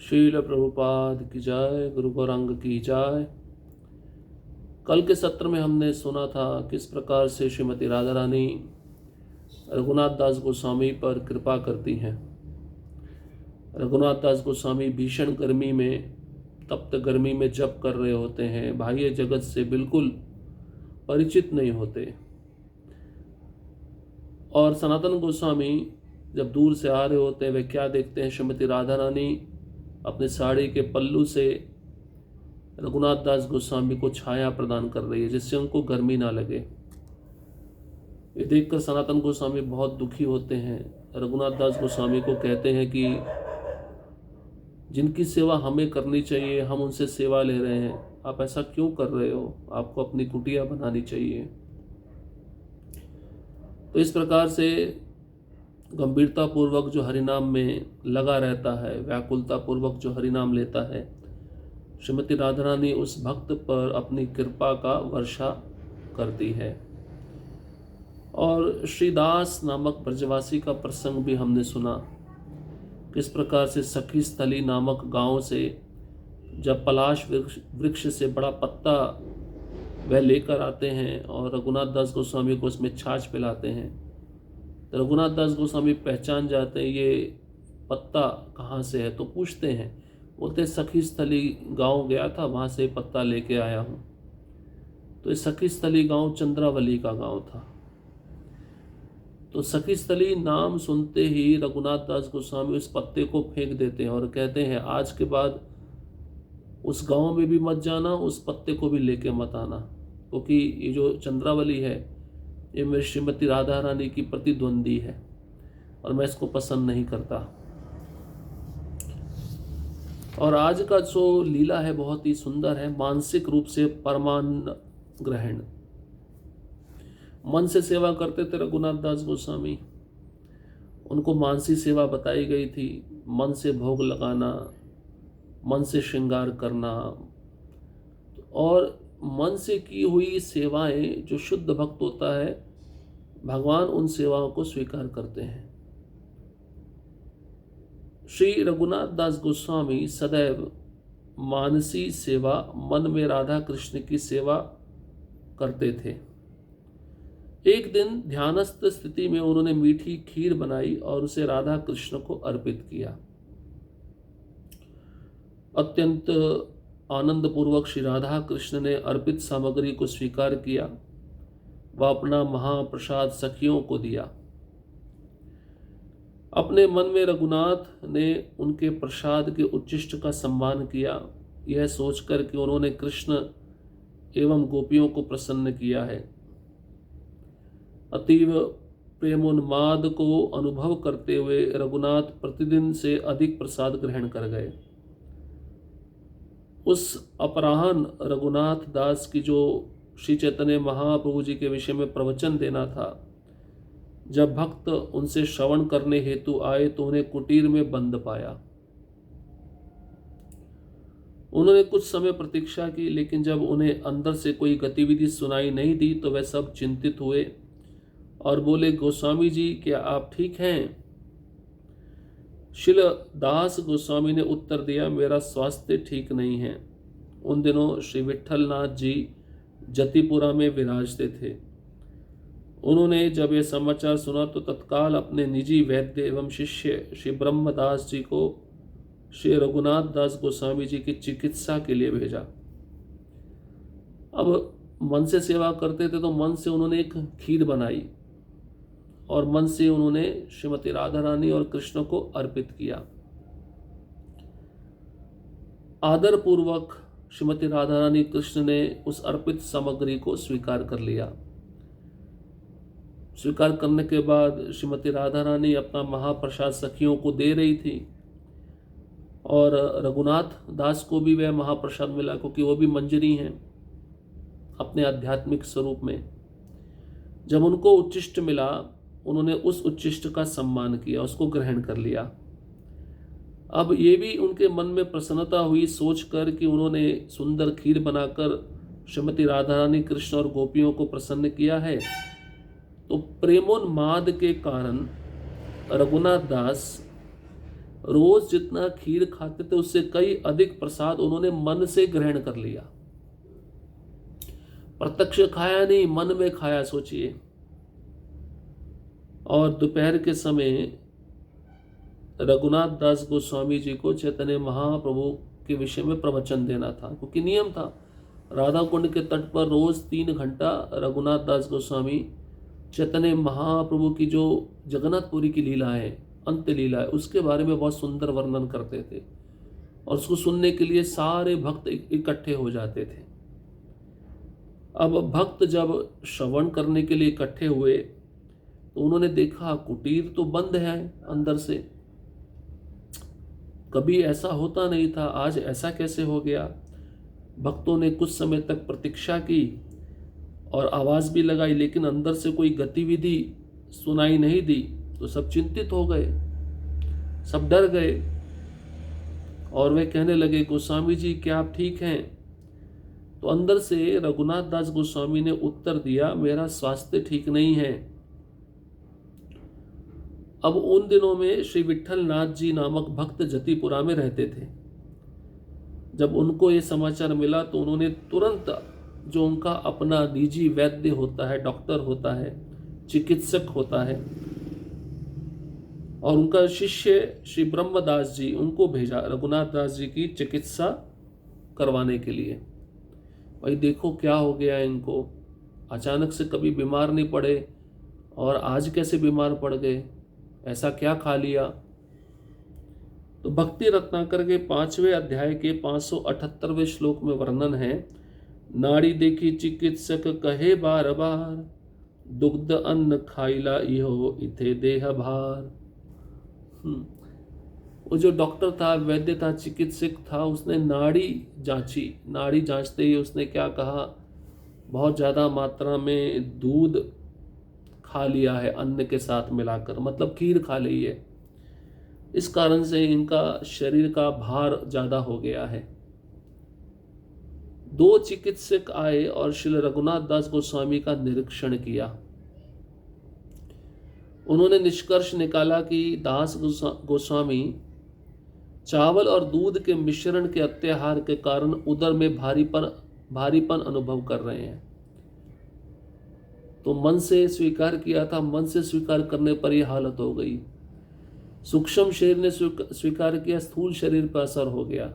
शील प्रभुपाद की जय, गुरु गौरांग की जय। कल के सत्र में हमने सुना था किस प्रकार से श्रीमती राधा रानी रघुनाथ दास गोस्वामी पर कृपा करती हैं। रघुनाथ दास गोस्वामी भीषण गर्मी में, तप्त गर्मी में जप कर रहे होते हैं, बाह्य जगत से बिल्कुल परिचित नहीं होते। और सनातन गोस्वामी जब दूर से आ रहे होते हैं, वे क्या देखते हैं? श्रीमती राधा रानी अपने साड़ी के पल्लू से रघुनाथ दास गोस्वामी को छाया प्रदान कर रही है, जिससे उनको गर्मी ना लगे। ये देखकर सनातन गोस्वामी बहुत दुखी होते हैं। रघुनाथ दास गोस्वामी को कहते हैं कि जिनकी सेवा हमें करनी चाहिए, हम उनसे सेवा ले रहे हैं, आप ऐसा क्यों कर रहे हो? आपको अपनी कुटिया बनानी चाहिए। तो इस प्रकार से गंभीरता पूर्वक जो हरिनाम में लगा रहता है, व्याकुलता पूर्वक जो हरिनाम लेता है, श्रीमती राधा रानी उस भक्त पर अपनी कृपा का वर्षा करती है। और श्रीदास नामक ब्रजवासी का प्रसंग भी हमने सुना, किस प्रकार से सखी स्थली नामक गांव से जब पलाश वृक्ष से बड़ा पत्ता वह लेकर आते हैं और रघुनाथ दास गोस्वामी को उसमें छाछ पिलाते हैं, तो रघुनाथ दास गोस्वामी पहचान जाते हैं ये पत्ता कहाँ से है। तो पूछते हैं, बोलते सखी स्थली गांव गया था, वहाँ से पत्ता लेके आया हूँ। तो ये सखी स्थली गांव चंद्रावली का गांव था। तो सखी स्थली नाम सुनते ही रघुनाथ दास गोस्वामी उस पत्ते को फेंक देते हैं और कहते हैं आज के बाद उस गांव में भी मत जाना, उस पत्ते को भी लेके मत आना, क्योंकि ये जो चंद्रावली है ये मेरी श्रीमती राधा रानी की प्रतिद्वंदी है और मैं इसको पसंद नहीं करता। और आज का जो लीला है बहुत ही सुंदर है। मानसिक रूप से परमानंद ग्रहण, मन से सेवा करते थे रघुनाथ दास गोस्वामी। उनको मानसी सेवा बताई गई थी, मन से भोग लगाना, मन से श्रृंगार करना, और मन से की हुई सेवाएं जो शुद्ध भक्त होता है, भगवान उन सेवाओं को स्वीकार करते हैं। श्री रघुनाथ दास गोस्वामी सदैव मानसी सेवा, मन में राधा कृष्ण की सेवा करते थे। एक दिन ध्यानस्थ स्थिति में उन्होंने मीठी खीर बनाई और उसे राधा कृष्ण को अर्पित किया। अत्यंत आनंद पूर्वक श्री राधा कृष्ण ने अर्पित सामग्री को स्वीकार किया। वह अपना महाप्रसाद सखियों को दिया। अपने मन में रघुनाथ ने उनके प्रसाद के उच्चिष्ट का सम्मान किया, यह सोचकर कि उन्होंने कृष्ण एवं गोपियों को प्रसन्न किया है। अतीव प्रेमोन्माद को अनुभव करते हुए रघुनाथ प्रतिदिन से अधिक प्रसाद ग्रहण कर गए। उस अपराह्न रघुनाथ दास की जो श्री चैतन्य महाप्रभु जी के विषय में प्रवचन देना था, जब भक्त उनसे श्रवण करने हेतु आए तो उन्हें कुटीर में बंद पाया। उन्होंने कुछ समय प्रतीक्षा की, लेकिन जब उन्हें अंदर से कोई गतिविधि सुनाई नहीं दी तो वे सब चिंतित हुए और बोले, गोस्वामी जी क्या आप ठीक हैं? शिल दास गोस्वामी ने उत्तर दिया, मेरा स्वास्थ्य ठीक नहीं है। उन दिनों श्री विट्ठल नाथ जी जतिपुरा में विराजते थे। उन्होंने जब यह समाचार सुना तो तत्काल अपने निजी वैद्य एवं शिष्य श्री ब्रह्मदास जी को श्री रघुनाथ दास गोस्वामी जी की चिकित्सा के लिए भेजा। अब मन से सेवा करते थे तो मन से उन्होंने एक खीर बनाई और मन से उन्होंने श्रीमती राधा रानी और कृष्ण को अर्पित किया। आदर पूर्वक श्रीमती राधा रानी कृष्ण ने उस अर्पित सामग्री को स्वीकार कर लिया। स्वीकार करने के बाद श्रीमती राधा रानी अपना महाप्रसाद सखियों को दे रही थी और रघुनाथ दास को भी वह महाप्रसाद मिला, क्योंकि वो भी मंजरी हैं अपने आध्यात्मिक स्वरूप में। जब उनको उच्चिष्ट मिला, उन्होंने उस उच्चिष्ट का सम्मान किया, उसको ग्रहण कर लिया। अब ये भी उनके मन में प्रसन्नता हुई सोचकर कि उन्होंने सुंदर खीर बनाकर श्रीमती राधा रानी कृष्ण और गोपियों को प्रसन्न किया है। तो प्रेमोन्माद के कारण रघुनाथ दास रोज जितना खीर खाते थे उससे कई अधिक प्रसाद उन्होंने मन से ग्रहण कर लिया। प्रत्यक्ष खाया नहीं, मन में खाया, सोचिए। और दोपहर के समय रघुनाथ दास गोस्वामी जी को चैतन्य महाप्रभु के विषय में प्रवचन देना था, क्योंकि नियम था राधा कुंड के तट पर रोज 3 घंटा रघुनाथ दास गोस्वामी चैतन्य महाप्रभु की जो जगन्नाथपुरी की लीला है, अंत्य लीला है, उसके बारे में बहुत सुंदर वर्णन करते थे और उसको सुनने के लिए सारे भक्त इकट्ठे हो जाते थे। अब भक्त जब श्रवण करने के लिए इकट्ठे हुए तो उन्होंने देखा कुटीर तो बंद है अंदर से, कभी ऐसा होता नहीं था, आज ऐसा कैसे हो गया। भक्तों ने कुछ समय तक प्रतीक्षा की और आवाज भी लगाई, लेकिन अंदर से कोई गतिविधि सुनाई नहीं दी। तो सब चिंतित हो गए, सब डर गए और वे कहने लगे, गोस्वामी जी क्या आप ठीक हैं? तो अंदर से रघुनाथ दास गोस्वामी ने उत्तर दिया, मेरा स्वास्थ्य ठीक नहीं है। अब उन दिनों में श्री विट्ठल नाथ जी नामक भक्त जतिपुरा में रहते थे। जब उनको ये समाचार मिला तो उन्होंने तुरंत, जो उनका अपना निजी वैद्य होता है, डॉक्टर होता है, चिकित्सक होता है, और उनका शिष्य श्री ब्रह्मदास जी, उनको भेजा रघुनाथ दास जी की चिकित्सा करवाने के लिए। भाई देखो क्या हो गया इनको, अचानक से कभी बीमार नहीं पड़े और आज कैसे बीमार पड़ गए, ऐसा क्या खा लिया। तो भक्ति रत्नाकर के 5वें अध्याय के 578वें श्लोक में वर्णन है, नाड़ी देखी चिकित्सक कहे बार बार, दुग्ध अन्न खाइला इहो इथे देह भार। वो जो डॉक्टर था, वैद्य था, चिकित्सक था, उसने नाड़ी जांची। नाड़ी जांचते ही उसने क्या कहा, बहुत ज़्यादा मात्रा में दूध खा लिया है अन्न के साथ मिलाकर, मतलब खीर खा ली है, इस कारण से इनका शरीर का भार ज़्यादा हो गया है। 2 चिकित्सक आए और श्री रघुनाथ दास गोस्वामी का निरीक्षण किया। उन्होंने निष्कर्ष निकाला कि दास गोस्वामी चावल और दूध के मिश्रण के अत्याहार के कारण उदर में भारीपन अनुभव कर रहे हैं। तो मन से स्वीकार किया था, मन से स्वीकार करने पर यह हालत हो गई। सूक्ष्म शरीर ने स्वीकार किया, स्थूल शरीर पर असर हो गया,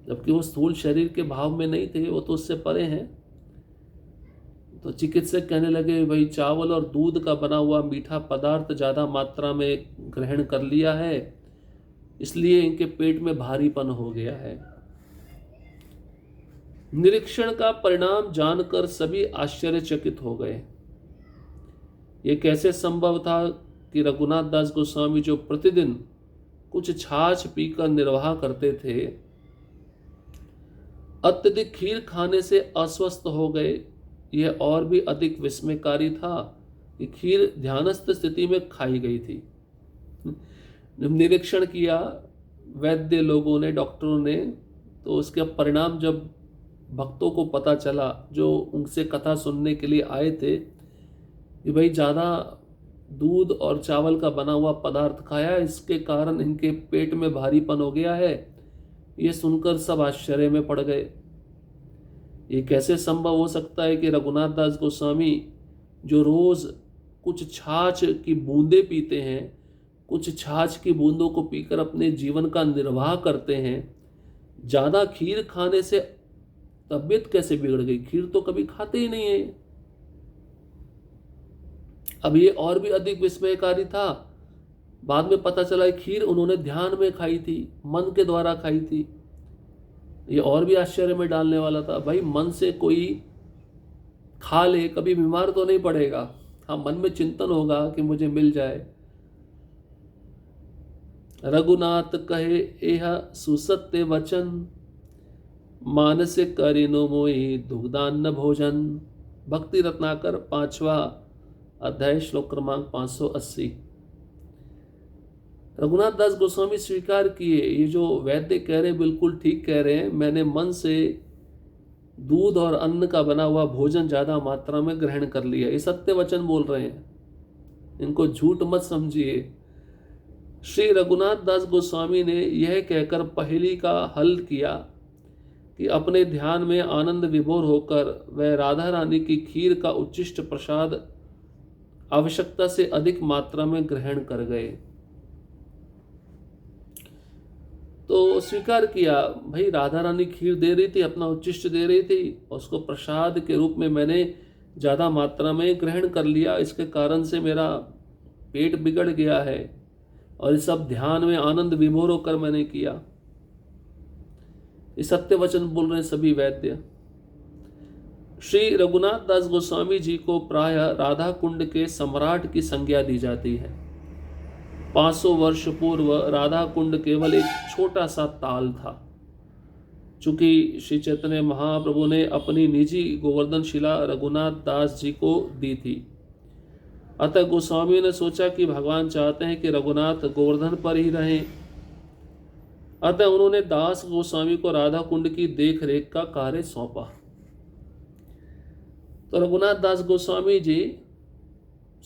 जबकि वो स्थूल शरीर के भाव में नहीं थे, वो तो उससे परे हैं। तो चिकित्सक कहने लगे, भाई चावल और दूध का बना हुआ मीठा पदार्थ ज़्यादा मात्रा में ग्रहण कर लिया है, इसलिए इनके पेट में भारीपन हो गया है। निरीक्षण का परिणाम जानकर सभी आश्चर्यचकित हो गए। ये कैसे संभव था कि रघुनाथ दास गोस्वामी जो प्रतिदिन कुछ छाछ पीकर निर्वाह करते थे, अत्यधिक खीर खाने से अस्वस्थ हो गए। यह और भी अधिक विस्मयकारी था कि खीर ध्यानस्थ स्थिति में खाई गई थी। निरीक्षण किया वैद्य लोगों ने, डॉक्टरों ने, तो उसका परिणाम जब भक्तों को पता चला, जो उनसे कथा सुनने के लिए आए थे, कि भाई ज़्यादा दूध और चावल का बना हुआ पदार्थ खाया, इसके कारण इनके पेट में भारीपन हो गया है, ये सुनकर सब आश्चर्य में पड़ गए। ये कैसे संभव हो सकता है कि रघुनाथ दास गोस्वामी जो रोज कुछ छाछ की बूंदें पीते हैं, कुछ छाछ की बूंदों को पीकर अपने जीवन का निर्वाह करते हैं, ज़्यादा खीर खाने से तबीयत कैसे बिगड़ गई? खीर तो कभी खाते ही नहीं है। अब ये और भी अधिक विस्मयकारी था। बाद में पता चला खीर उन्होंने ध्यान में खाई थी, मन के द्वारा खाई थी। ये और भी आश्चर्य में डालने वाला था। भाई मन से कोई खा ले, कभी बीमार तो नहीं पड़ेगा। हाँ, मन में चिंतन होगा कि मुझे मिल जाए। रघुनाथ कहे एह सुसत्य वचन, मानसे करिनो मोहि दुग्धान्न भोजन। भक्ति रत्नाकर 5वां अध्याय श्लोक क्रमांक 580। रघुनाथ दास गोस्वामी स्वीकार किए, ये जो वैद्य कह रहे हैं बिल्कुल ठीक कह रहे हैं। मैंने मन से दूध और अन्न का बना हुआ भोजन ज्यादा मात्रा में ग्रहण कर लिया। ये सत्य वचन बोल रहे हैं, इनको झूठ मत समझिए। श्री रघुनाथ दास गोस्वामी ने यह कहकर पहेली का हल किया कि अपने ध्यान में आनंद विभोर होकर वह राधा रानी की खीर का उच्छिष्ट प्रसाद आवश्यकता से अधिक मात्रा में ग्रहण कर गए। तो स्वीकार किया, भाई राधा रानी खीर दे रही थी, अपना उच्छिष्ट दे रही थी, उसको प्रसाद के रूप में मैंने ज़्यादा मात्रा में ग्रहण कर लिया, इसके कारण से मेरा पेट बिगड़ गया है और इस सब ध्यान में आनंद विभोर होकर मैंने किया। इस सत्य वचन बोल रहे हैं सभी वैद्य। श्री रघुनाथ दास गोस्वामी जी को प्राय राधा कुंड के सम्राट की संज्ञा दी जाती है। 500 वर्ष पूर्व राधा कुंड केवल एक छोटा सा ताल था। चूंकि श्री चैतन्य महाप्रभु ने अपनी निजी गोवर्धन शिला रघुनाथ दास जी को दी थी, अतः गोस्वामी ने सोचा कि भगवान चाहते हैं कि रघुनाथ गोवर्धन पर ही रहें। अतः उन्होंने दास गोस्वामी को राधा कुंड की देख रेख का कार्य सौंपा। तो रघुनाथ दास गोस्वामी जी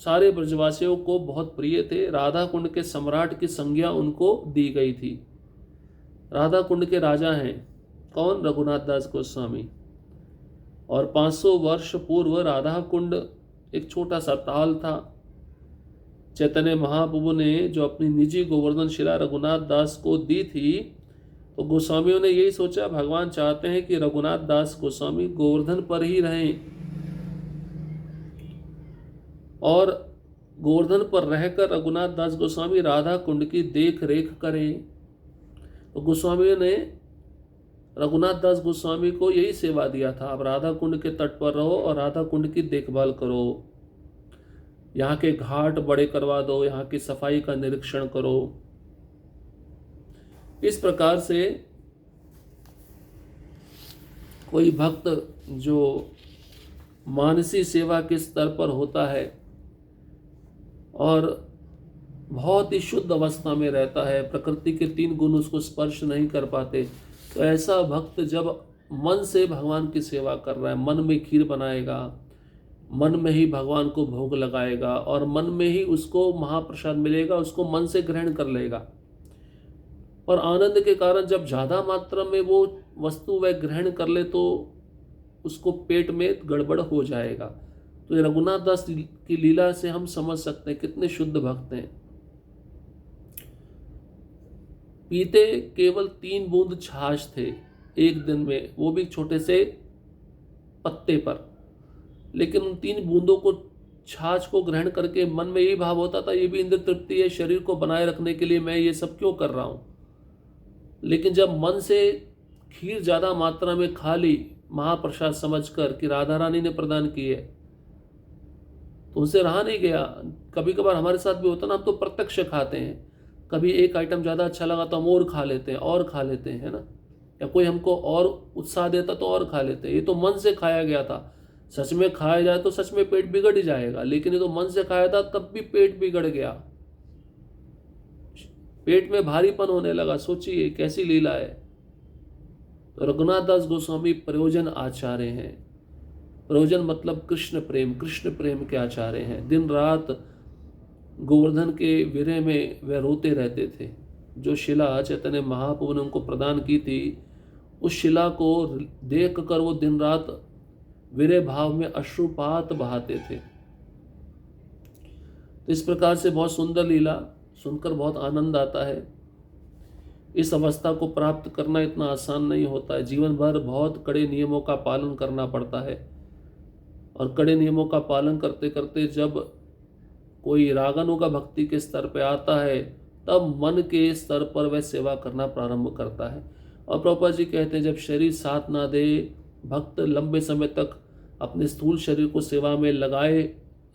सारे ब्रजवासियों को बहुत प्रिय थे। राधा कुंड के सम्राट की संज्ञा उनको दी गई थी। राधा कुंड के राजा हैं कौन? रघुनाथ दास गोस्वामी। और 500 वर्ष पूर्व राधा कुंड एक छोटा सा ताल था। चैतन्य महाप्रभु ने जो अपनी निजी गोवर्धन शिला रघुनाथ दास को दी थी, तो गोस्वामियों ने यही सोचा, भगवान चाहते हैं कि रघुनाथ दास गोस्वामी गोवर्धन पर ही रहें और गोवर्धन पर रहकर रघुनाथ दास गोस्वामी राधा कुंड की देख रेख करें। तो गोस्वामियों ने रघुनाथ दास गोस्वामी को यही सेवा दिया था, अब राधा कुंड के तट पर रहो और राधा कुंड की देखभाल करो, यहाँ के घाट बड़े करवा दो, यहाँ की सफाई का निरीक्षण करो। इस प्रकार से कोई भक्त जो मानसी सेवा के स्तर पर होता है और बहुत ही शुद्ध अवस्था में रहता है, प्रकृति के 3 गुण उसको स्पर्श नहीं कर पाते, तो ऐसा भक्त जब मन से भगवान की सेवा कर रहा है, मन में खीर बनाएगा, मन में ही भगवान को भोग लगाएगा और मन में ही उसको महाप्रसाद मिलेगा, उसको मन से ग्रहण कर लेगा। और आनंद के कारण जब ज़्यादा मात्रा में वो वस्तु वह ग्रहण कर ले तो उसको पेट में गड़बड़ हो जाएगा। तो ये रघुनाथ दास की लीला से हम समझ सकते हैं कितने शुद्ध भक्त हैं। पीते केवल 3 बूंद छाछ थे एक दिन में, वो भी छोटे से पत्ते पर, लेकिन उन 3 बूंदों को छाछ को ग्रहण करके मन में यही भाव होता था, ये भी इंद्र तृप्ति है, शरीर को बनाए रखने के लिए मैं ये सब क्यों कर रहा हूँ। लेकिन जब मन से खीर ज़्यादा मात्रा में खा ली महाप्रसाद समझकर कि राधा रानी ने प्रदान की है, तो उनसे रहा नहीं गया। कभी कभार हमारे साथ भी होता ना, हम तो प्रत्यक्ष खाते हैं, कभी एक आइटम ज़्यादा अच्छा लगा तो हम और खा लेते हैं, और खा लेते हैं, है ना, या कोई हमको और उत्साह देता तो और खा लेते हैं। ये तो मन से खाया गया था। सच में खाया जाए तो सच में पेट बिगड़ ही जाएगा, लेकिन ये तो मन से खाया था तब भी पेट बिगड़ गया, पेट में भारीपन होने लगा। सोचिए कैसी लीला है। तो रघुनाथ दास गोस्वामी प्रयोजन आचार्य हैं। प्रयोजन मतलब कृष्ण प्रेम, कृष्ण प्रेम के आचार्य हैं। दिन रात गोवर्धन के विरह में वे रोते रहते थे। जो शिला चैतन्य महाप्रभु ने उनको प्रदान की थी, उस शिला को देख कर वो दिन रात विरह भाव में अश्रुपात बहाते थे। तो इस प्रकार से बहुत सुंदर लीला सुनकर बहुत आनंद आता है। इस अवस्था को प्राप्त करना इतना आसान नहीं होता है। जीवन भर बहुत कड़े नियमों का पालन करना पड़ता है, और कड़े नियमों का पालन करते करते जब कोई रागानुगा भक्ति के स्तर पर आता है, तब मन के स्तर पर वह सेवा करना प्रारंभ करता है। और प्रभुपाद जी कहते हैं, जब शरीर साथ ना दे, भक्त लंबे समय तक अपने स्थूल शरीर को सेवा में लगाए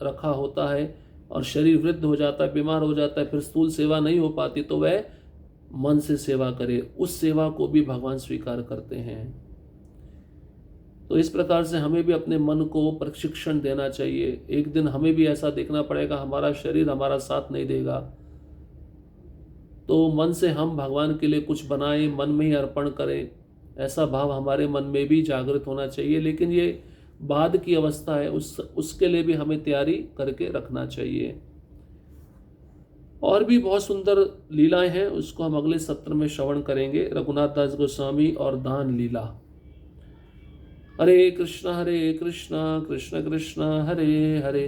रखा होता है और शरीर वृद्ध हो जाता है, बीमार हो जाता है, फिर स्थूल सेवा नहीं हो पाती, तो वह मन से सेवा करे, उस सेवा को भी भगवान स्वीकार करते हैं। तो इस प्रकार से हमें भी अपने मन को प्रशिक्षण देना चाहिए। एक दिन हमें भी ऐसा देखना पड़ेगा, हमारा शरीर हमारा साथ नहीं देगा, तो मन से हम भगवान के लिए कुछ बनाएं, मन में ही अर्पण करें, ऐसा भाव हमारे मन में भी जागृत होना चाहिए। लेकिन ये बाद की अवस्था है, उसके लिए भी हमें तैयारी करके रखना चाहिए। और भी बहुत सुंदर लीलाएं हैं, उसको हम अगले सत्र में श्रवण करेंगे। रघुनाथ दास गोस्वामी और दान लीला। हरे कृष्णा कृष्ण कृष्ण हरे हरे,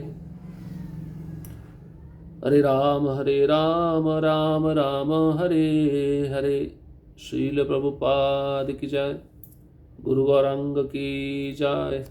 हरे राम राम राम हरे हरे। श्रील प्रभुपाद की जय, गुरु गौरांग की जय।